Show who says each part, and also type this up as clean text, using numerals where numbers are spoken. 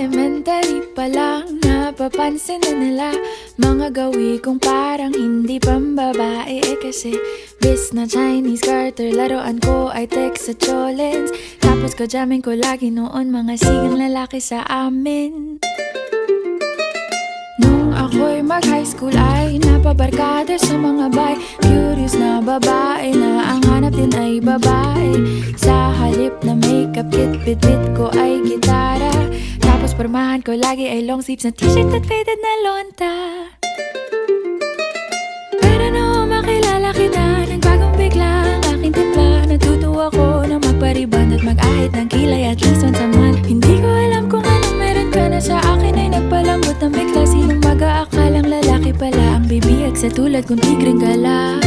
Speaker 1: Elementary pa lang, napapansin na nila mga gawi kong parang hindi pambabae. Kasi bis na Chinese Carter, laruan ko ay text sa cholens. Tapos kajamin ko lagi noon mga sigang lalaki sa amin. Nung ako'y mag-high school ay napabarkada sa mga bay. Curious na babae na ang hanap din ay babae. Sa halip na makeup kit, bit-bit ko ay gitara. Tapos pormahan ko lagi ay long sleeves na t-shirt at faded na lonta. Pero noong makilala kita, nagbagong bigla ang aking timpla. Natutuwa ko na magpariban at mag-ahit ng kilay at least once a month. Hindi ko alam kung anong meron ka na sa akin ay nagpalambot ng bigla. Sinong mag-aakalang lalaki pala ang bibiyag sa tulad kong tigreng gala.